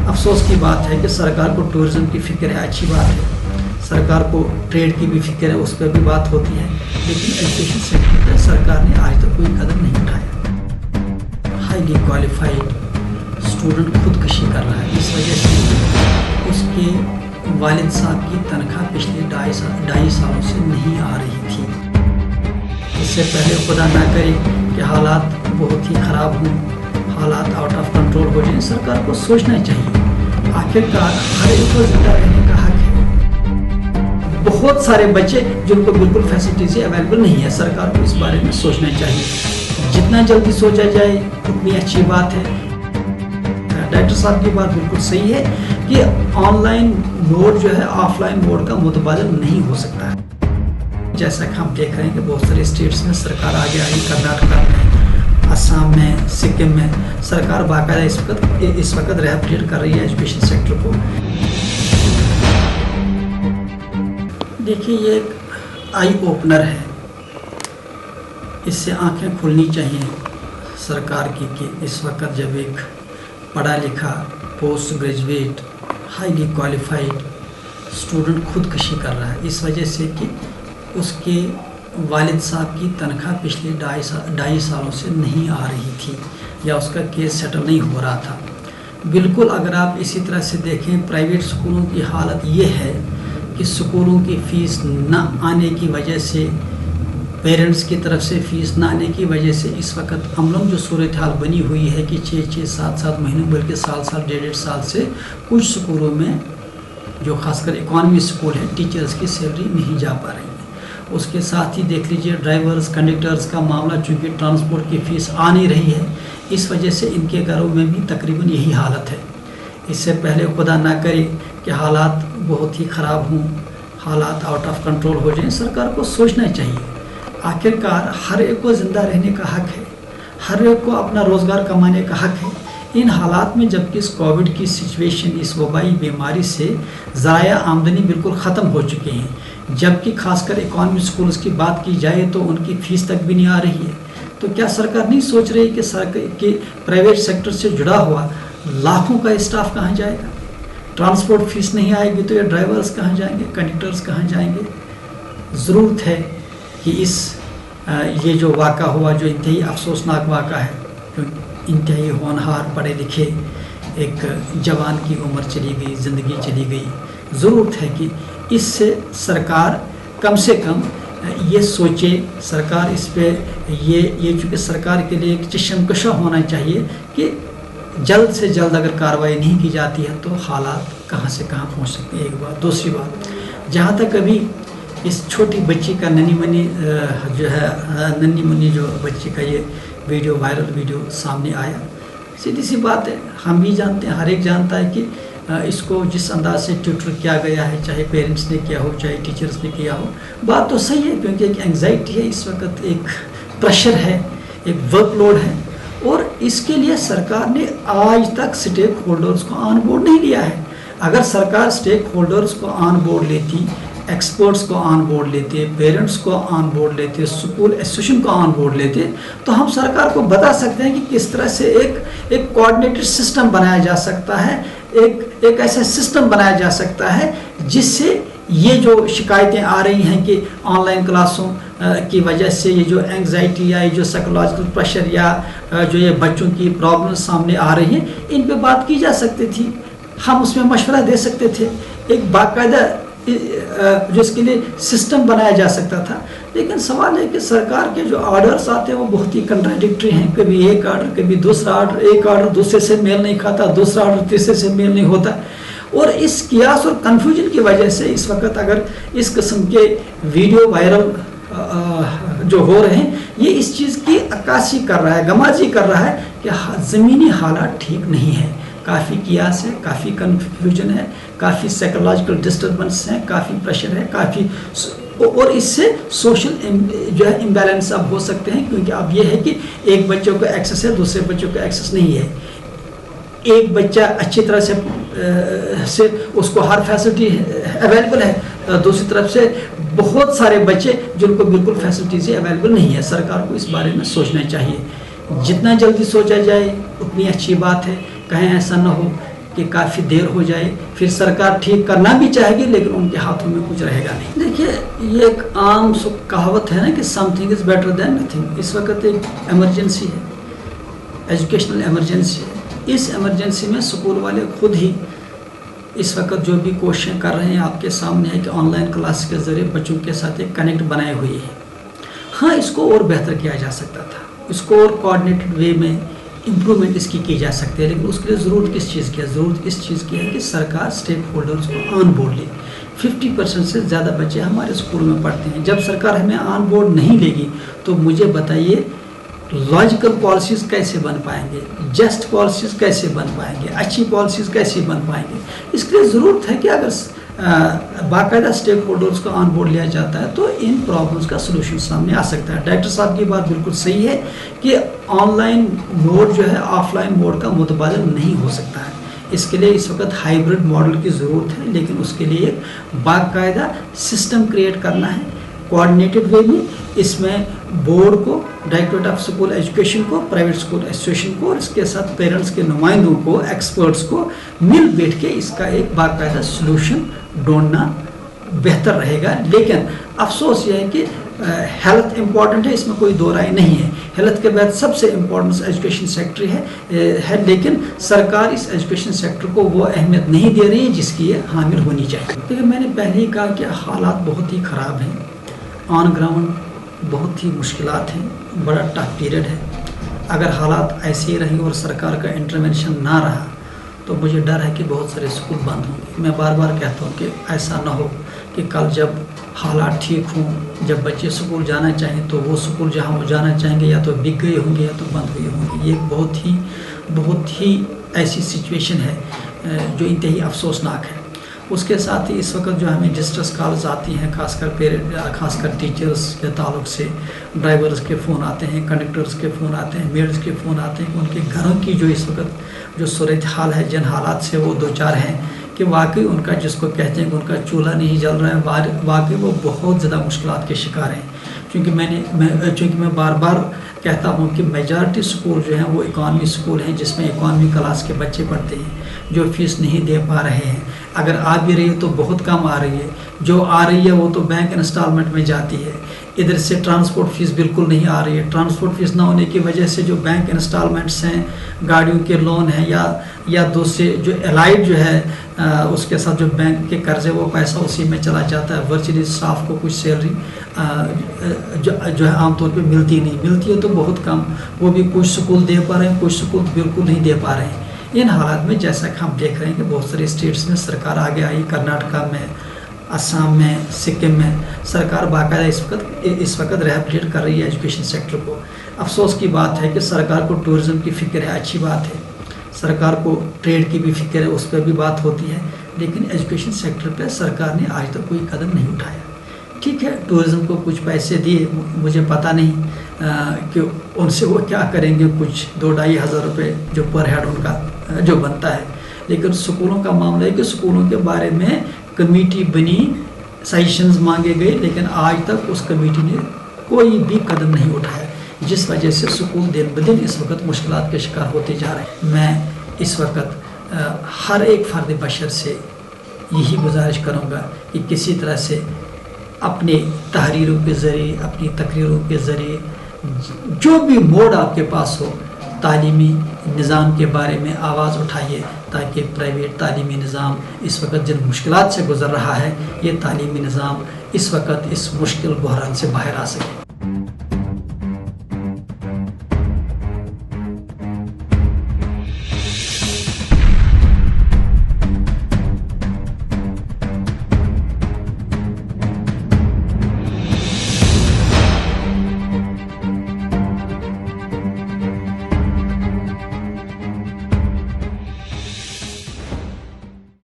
अफसोस की बात है कि सरकार को टूरिज़्म की फ़िक्र है, अच्छी बात है, सरकार को ट्रेड की भी फिक्र है, उस पर भी बात होती है, लेकिन एजुकेशन सेक्टर पर सरकार ने आज तक कोई कदम नहीं उठाया। हाईली क्वालिफाइड स्टूडेंट खुदकशी कर रहा है, इस वजह से उसके वालिद साहब की तनख्वाह पिछले ढाई सालों से नहीं आ रही थी। इससे पहले खुदा ना करे कि हालात बहुत ही ख़राब हों, हालात आउट ऑफ कंट्रोल हो जाए, सरकार को सोचना चाहिए। आखिरकार हर एक को जिंदा रहने का हक है। बहुत सारे बच्चे जिनको बिल्कुल फैसिलिटीज अवेलेबल नहीं है, सरकार को इस बारे में सोचना चाहिए। जितना जल्दी सोचा जाए उतनी अच्छी बात है। डॉक्टर साहब की बात बिल्कुल सही है कि ऑनलाइन मोड जो है ऑफलाइन मोड का मुतबादल नहीं हो सकता है। जैसा कि हम देख रहे हैं कि बहुत सारे स्टेट्स में सरकार आगे आई, कर्नाटका में, असम में, सिक्किम में सरकार बाकायदा इस वक्त रिहैबिलिटेट कर रही है एजुकेशन सेक्टर को। देखिए, ये एक आई ओपनर है, इससे आंखें खुलनी चाहिए सरकार की कि इस वक्त जब एक पढ़ा लिखा post graduate highly qualified student खुदकशी कर रहा है, इस वजह से कि उसके वालिद साहब की तनख्वाह पिछले ढाई सालों से नहीं आ रही थी या उसका केस सेटल नहीं हो रहा था। बिल्कुल अगर आप इसी तरह से देखें, प्राइवेट स्कूलों की हालत ये है कि स्कूलों की फ़ीस न आने की वजह से, पेरेंट्स की तरफ से फ़ीस न आने की वजह से इस वक्त अमलम जो सूरत हाल बनी हुई है कि 6-6, 7-7 महीनों बल्कि साल 1.5 साल से कुछ स्कूलों में जो खासकर इकॉनमी स्कूल है टीचर्स की सैलरी नहीं जा पा रही है। उसके साथ ही देख लीजिए ड्राइवर्स, कंडक्टर्स का मामला, चूँकि ट्रांसपोर्ट की फ़ीस आ नहीं रही है, इस वजह से इनके घरों में भी तकरीबन यही हालत है। इससे पहले खुदा ना करे कि हालात बहुत ही ख़राब हों, हालात आउट ऑफ कंट्रोल हो जाएं, सरकार को सोचना चाहिए। आखिरकार हर एक को ज़िंदा रहने का हक है, हर एक को अपना रोज़गार कमाने का हक है। इन हालात में जबकि इस कोविड की सिचुएशन, इस वबाई बीमारी से ज़राया आमदनी बिल्कुल ख़त्म हो चुके हैं, जबकि खासकर इकॉनमी स्कूल्स की बात की जाए तो उनकी फ़ीस तक भी नहीं आ रही है, तो क्या सरकार नहीं सोच रही कि प्राइवेट सेक्टर से जुड़ा हुआ लाखों का स्टाफ कहाँ जाएगा? ट्रांसपोर्ट फ़ीस नहीं आएगी तो ये ड्राइवर्स कहाँ जाएंगे, कंडक्टर्स कहाँ जाएंगे? ज़रूरत है कि ये जो वाक़ा हुआ, जो इंतहाई अफसोसनाक वाक़ा है, जो इंतहाई होनहार पढ़े लिखे एक जवान की उम्र चली गई, ज़िंदगी चली गई, ज़रूरत है कि इससे सरकार कम से कम ये सोचे, सरकार इस पे ये चूँकि सरकार के लिए एक चश्मकशा होना चाहिए कि जल्द से जल्द अगर कार्रवाई नहीं की जाती है तो हालात कहाँ से कहाँ पहुँच सकते हैं। एक बात। दूसरी बात, जहाँ तक अभी इस छोटी बच्ची का नन्ही मुन्नी जो बच्ची का ये वीडियो, वायरल वीडियो सामने आया, सीधी सी बात है, हम भी जानते हैं, हर एक जानता है कि इसको जिस अंदाज से ट्यूटर किया गया है, चाहे पेरेंट्स ने किया हो, चाहे टीचर्स ने किया हो, बात तो सही है, क्योंकि एक एंग्जाइटी है इस वक्त, एक प्रेशर है, एक वर्कलोड है, और इसके लिए सरकार ने आज तक स्टेक होल्डर्स को ऑन बोर्ड नहीं लिया है। अगर सरकार स्टेक होल्डर्स को ऑन बोर्ड लेती, एक्सपर्ट्स को ऑन बोर्ड लेते, पेरेंट्स को ऑन बोर्ड लेते, स्कूल एसोसिएशन को ऑन बोर्ड लेते, तो हम सरकार को बता सकते हैं कि किस तरह से एक कोऑर्डिनेटेड सिस्टम बनाया जा सकता है, एक ऐसा सिस्टम बनाया जा सकता है जिससे ये जो शिकायतें आ रही हैं कि ऑनलाइन क्लासों की वजह से ये जो एंग्जाइटी या ये जो साइकोलॉजिकल प्रेशर या जो ये बच्चों की प्रॉब्लम सामने आ रही हैं, इन पे बात की जा सकती थी, हम उसमें मशवरा दे सकते थे, एक बाकायदा जो इसके लिए सिस्टम बनाया जा सकता था। लेकिन सवाल है कि सरकार के जो ऑर्डर्स आते हैं वो बहुत ही कंट्राडिक्टरी हैं, कभी एक ऑर्डर, कभी दूसरा ऑर्डर, एक ऑर्डर दूसरे से मेल नहीं खाता, दूसरा ऑर्डर तीसरे से मेल नहीं होता, और इस कियास और कन्फ्यूजन की वजह से इस वक्त अगर इस किस्म के वीडियो वायरल जो हो रहे हैं, ये इस चीज़ की अक्कासी कर रहा है, गमाजी कर रहा है कि ज़मीनी हालात ठीक नहीं है, काफ़ी कियास है, काफ़ी कन्फ्यूजन है, काफ़ी साइकोलॉजिकल डिस्टर्बेंस है, काफ़ी प्रेशर है, काफ़ी, और इससे सोशल जो है इम्बैलेंस अब हो सकते हैं, क्योंकि अब ये है कि एक बच्चों को एक्सेस है, दूसरे बच्चों को एक्सेस नहीं है, एक बच्चा अच्छी तरह से उसको हर फैसिलिटी अवेलेबल है, दूसरी तरफ से बहुत सारे बच्चे जिनको बिल्कुल फैसिलिटीज़ अवेलेबल नहीं है। सरकार को इस बारे में सोचना चाहिए, जितना जल्दी सोचा जाए उतनी अच्छी बात है। कहीं ऐसा ना हो کہ کافی دیر ہو جائے، پھر سرکار ٹھیک کرنا بھی چاہے گی لیکن ان کے ہاتھوں میں کچھ رہے گا نہیں۔ دیکھیے یہ ایک عام کہاوت ہے نا کہ something is better than nothing. اس وقت ایک ایمرجنسی ہے، ایجوکیشنل ایمرجنسی ہے۔ اس ایمرجنسی میں اسکول والے خود ہی اس وقت جو بھی کوششیں کر رہے ہیں آپ کے سامنے ہے کہ آن لائن کلاس کے ذریعے بچوں کے ساتھ ایک کنیکٹ بنائے ہوئے ہیں۔ ہاں اس کو اور بہتر کیا جا سکتا تھا، اس کو اور کوآرڈینیٹڈ وے میں امپرومنٹ اس کی جا سکتی ہے، لیکن اس کے لیے ضرورت کس چیز کی ہے؟ ضرورت اس چیز کی ہے کہ سرکار اسٹیک ہولڈرز کو آن بورڈ لے۔ 50% سے زیادہ بچے ہمارے اسکول میں پڑھتے ہیں، جب سرکار ہمیں آن بورڈ نہیں لے گی تو مجھے بتائیے لاجیکل پالیسیز کیسے بن پائیں گے، جسٹ پالیسیز کیسے بن پائیں گے، اچھی پالیسیز کیسے بن پائیں گے؟ اس کے لیے ضرورت ہے کہ اگر باقاعدہ اسٹیک ہولڈرز کو آن بورڈ لیا جاتا ہے تو ان پرابلمس کا سلوشن سامنے آ سکتا ہے۔ ڈائریکٹر صاحب کی بات بالکل صحیح ہے کہ آن لائن موڈ جو ہے آف لائن موڈ کا متبادل نہیں ہو سکتا ہے، اس کے لیے اس وقت ہائیبرڈ ماڈل کی ضرورت ہے، لیکن اس کے لیے ایک باقاعدہ سسٹم کریٹ کرنا ہے کوآرڈینیٹڈ وے میں۔ اس میں بورڈ کو، ڈائریکٹوریٹ آف اسکول ایجوکیشن کو، پرائیویٹ اسکول ایسوسیشن کو اور اس کے ساتھ پیرنٹس کے نمائندوں کو، ایکسپرٹس کو مل بیٹھ کے اس کا ایک باقاعدہ سلوشن ڈھونڈنا بہتر رہے گا۔ لیکن افسوس یہ ہے کہ ہیلتھ امپورٹنٹ ہے، اس میں کوئی دو رائے نہیں ہے، ہیلتھ کے بعد سب سے امپورٹنٹ ایجوکیشن سیکٹر ہے، لیکن سرکار اس ایجوکیشن سیکٹر کو وہ اہمیت نہیں دے رہی ہے جس کی یہ حامل ہونی چاہیے۔ لیکن میں نے پہلے ہی کہا کہ حالات بہت ہی خراب ہیں، آن گراؤنڈ بہت ہی مشکلات ہیں، بڑا ٹف پیریڈ ہے۔ اگر حالات ایسے ہی رہیں اور سرکار کا انٹرونشن نہ رہا تو مجھے ڈر ہے کہ بہت سارے اسکول بند ہوں گے۔ میں بار بار کہتا ہوں کہ ایسا نہ ہو کہ کل جب حالات ٹھیک ہوں، جب بچے اسکول جانا چاہیں تو وہ اسکول جہاں وہ جانا چاہیں گے یا تو بک گئے ہوں گے یا تو بند ہوئے ہوں گے۔ یہ بہت ہی ایسی سچویشن ہے جو انتہائی افسوسناک ہے۔ اس کے ساتھ ہی اس وقت جو ہمیں ڈسٹریس کالز آتی ہیں، خاص کر ٹیچرز کے تعلق سے ڈرائیورز کے فون آتے ہیں، کنڈکٹرز کے فون آتے ہیں، میڈز کے فون آتے ہیں کہ ان کے گھروں کی جو اس وقت جو صورتحال ہے، جن حالات سے وہ دوچار ہیں کہ واقعی ان کا جس کو کہتے ہیں کہ ان کا چولہا نہیں جل رہا ہے، واقعی وہ بہت زیادہ مشکلات کے شکار ہیں۔ چونکہ میں بار بار کہتا ہوں کہ میجارٹی اسکول جو ہیں وہ اکانومی اسکول ہیں، جس میں اکانومی کلاس کے بچے پڑھتے ہیں جو فیس نہیں دے پا رہے ہیں۔ اگر آ بھی رہی ہے تو بہت کم آ رہی ہے، جو آ رہی ہے وہ تو بینک انسٹالمنٹ میں جاتی ہے۔ ادھر سے ٹرانسپورٹ فیس بالکل نہیں آ رہی ہے، ٹرانسپورٹ فیس نہ ہونے کی وجہ سے جو بینک انسٹالمنٹس ہیں، گاڑیوں کے لون ہیں یا دوسرے جو الائڈ جو ہے اس کے ساتھ جو بینک کے قرضے، وہ پیسہ اسی میں چلا جاتا ہے۔ ورچولی اسٹاف کو کچھ سیلری جو ہے عام طور پہ ملتی ہے تو بہت کم، وہ بھی کچھ سکول دے پا رہے ہیں، کچھ سکول بالکل نہیں دے پا رہے ہیں۔ ان حالات میں جیسا کہ ہم دیکھ رہے ہیں کہ بہت سارے اسٹیٹس میں سرکار آگے آئی، کرناٹکا میں، آسام میں، سکم میں سرکار باقاعدہ اس وقت ریہیبلیٹ کر رہی ہے ایجوکیشن سیکٹر کو۔ افسوس کی بات ہے کہ سرکار کو ٹورزم کی فکر ہے، اچھی بات ہے، سرکار کو ٹریڈ کی بھی فکر ہے، اس پہ بھی بات ہوتی ہے، لیکن ایجوکیشن سیکٹر پہ سرکار نے آج تک کوئی قدم نہیں اٹھایا۔ ٹھیک ہے، ٹورزم کو کچھ پیسے دیے، مجھے پتہ نہیں کہ ان سے وہ کیا کریں گے، کچھ 2-2.5 ہزار روپے جو پر ہیڈ ان کا جو بنتا ہے، لیکن سکولوں کا معاملہ ہے کہ سکولوں کے بارے میں کمیٹی بنی، سجیشنز مانگے گئے، لیکن آج تک اس کمیٹی نے کوئی بھی قدم نہیں اٹھایا، جس وجہ سے سکول دن بدن اس وقت مشکلات کے شکار ہوتے جا رہے ہیں۔ میں اس وقت ہر ایک فرد بشر سے یہی گزارش کروں گا کہ کسی طرح سے اپنے تحریروں کے ذریعے، اپنی تقریروں کے ذریعے جو بھی موڈ آپ کے پاس ہو، تعلیمی نظام کے بارے میں آواز اٹھائیے تاکہ پرائیویٹ تعلیمی نظام اس وقت جن مشکلات سے گزر رہا ہے، یہ تعلیمی نظام اس وقت اس مشکل بحران سے باہر آ سکے۔